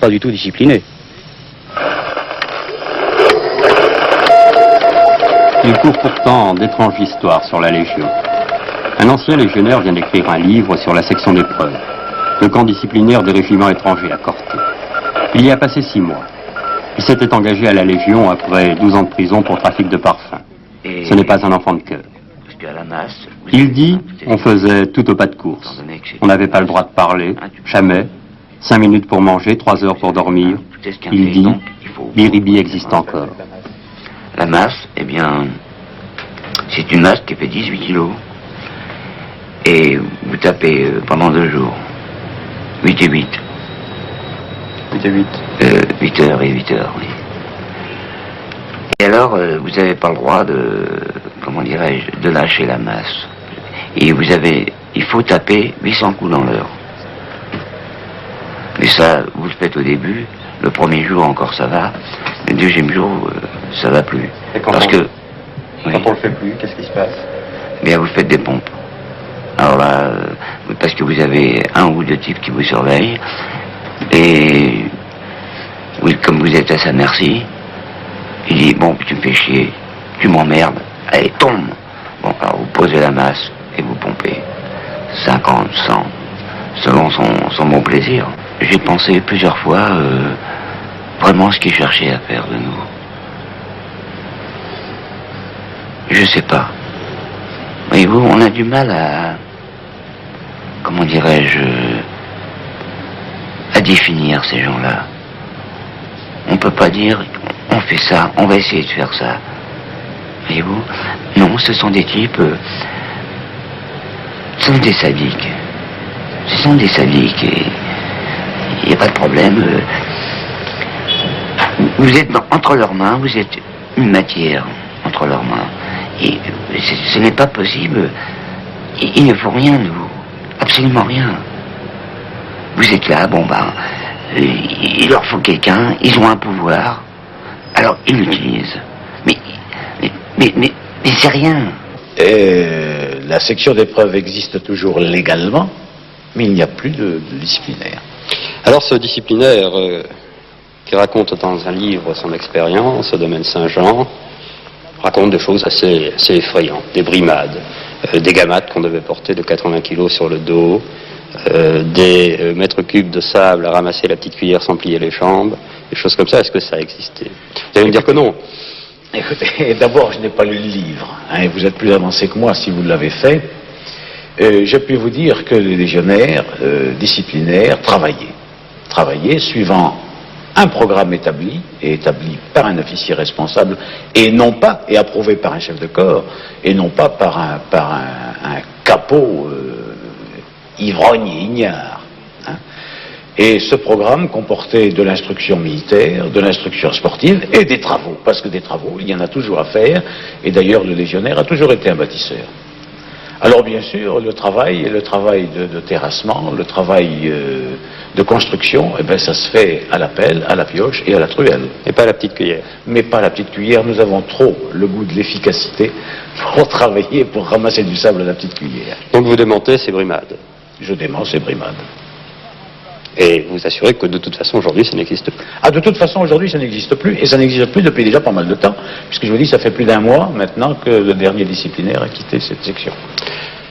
pas du tout disciplinés. Il court pourtant d'étranges histoires sur la Légion. Un ancien légionnaire vient d'écrire un livre sur la section d'épreuves, le camp disciplinaire des régiments étrangers à Corté. Il y a passé 6 mois. Il s'était engagé à la Légion après 12 ans de prison pour trafic de parfum. Ce n'est pas un enfant de cœur. Il dit, on faisait tout au pas de course. On n'avait pas le droit de parler, jamais. 5 minutes pour manger, 3 heures pour dormir. Il dit, Biribi existe encore. La masse, eh bien, c'est une masse qui fait 18 kilos. Et vous tapez pendant 2 jours. 8 et 8. 8 et 8. 8 heures et 8 heures, oui. Et alors, vous n'avez pas le droit de, comment dirais-je, de lâcher la masse. Et il faut taper 800 coups dans l'heure. Mais ça, vous le faites au début. Le premier jour encore ça va. Le deuxième jour, ça va plus. Et quand parce que quand on le fait plus, qu'est-ce qui se passe? Bien, vous faites des pompes. Alors là, parce que vous avez 1 ou 2 types qui vous surveillent. Et oui, comme vous êtes à sa merci, il dit, bon, tu me fais chier, tu m'emmerdes, allez, tombe. Bon, alors vous posez la masse et vous pompez. 50, 100, selon son bon plaisir. J'ai pensé plusieurs fois vraiment ce qu'il cherchait à faire de nous. Je sais pas. Voyez-vous, on a du mal à, comment dirais-je, à définir ces gens-là. On peut pas dire, on fait ça, on va essayer de faire ça. Voyez-vous? Non, ce sont des types, ce sont des sadiques. Ce sont des sadiques et il n'y a pas de problème. Vous êtes entre leurs mains, vous êtes une matière entre leurs mains. Et ce n'est pas possible. Il ne faut rien de vous. Absolument rien. Vous êtes là, bon ben, il leur faut quelqu'un, ils ont un pouvoir, alors ils l'utilisent. Mais c'est rien. Et la section d'épreuve existe toujours légalement, mais il n'y a plus de disciplinaire. Alors ce disciplinaire qui raconte dans un livre son expérience au domaine Saint-Jean, raconte des choses assez effrayantes, des brimades, des gamates qu'on devait porter de 80 kilos sur le dos, des mètres cubes de sable à ramasser la petite cuillère sans plier les jambes, des choses comme ça. Est-ce que ça a existé? Vous allez me dire que non. Écoutez, d'abord, je n'ai pas lu le livre, et vous êtes plus avancé que moi si vous l'avez fait. Je puis vous dire que les légionnaires disciplinaires travaillaient suivant un programme établi par un officier responsable et approuvé par un chef de corps et non pas par un capot ivrogne et ignare. Hein. Et ce programme comportait de l'instruction militaire, de l'instruction sportive et des travaux, parce que des travaux, il y en a toujours à faire, et d'ailleurs le légionnaire a toujours été un bâtisseur. Alors bien sûr, le travail de terrassement, le travail de construction, eh ben, ça se fait à la pelle, à la pioche et à la truelle. Et pas à la petite cuillère. Mais pas à la petite cuillère, nous avons trop le goût de l'efficacité pour travailler, pour ramasser du sable à la petite cuillère. Donc vous démentez ces brimades? Je dément ces brimades. Et vous assurez que de toute façon aujourd'hui ça n'existe plus? Ah, de toute façon aujourd'hui ça n'existe plus, et ça n'existe plus depuis déjà pas mal de temps, puisque je vous dis ça fait plus d'1 mois maintenant que le dernier disciplinaire a quitté cette section.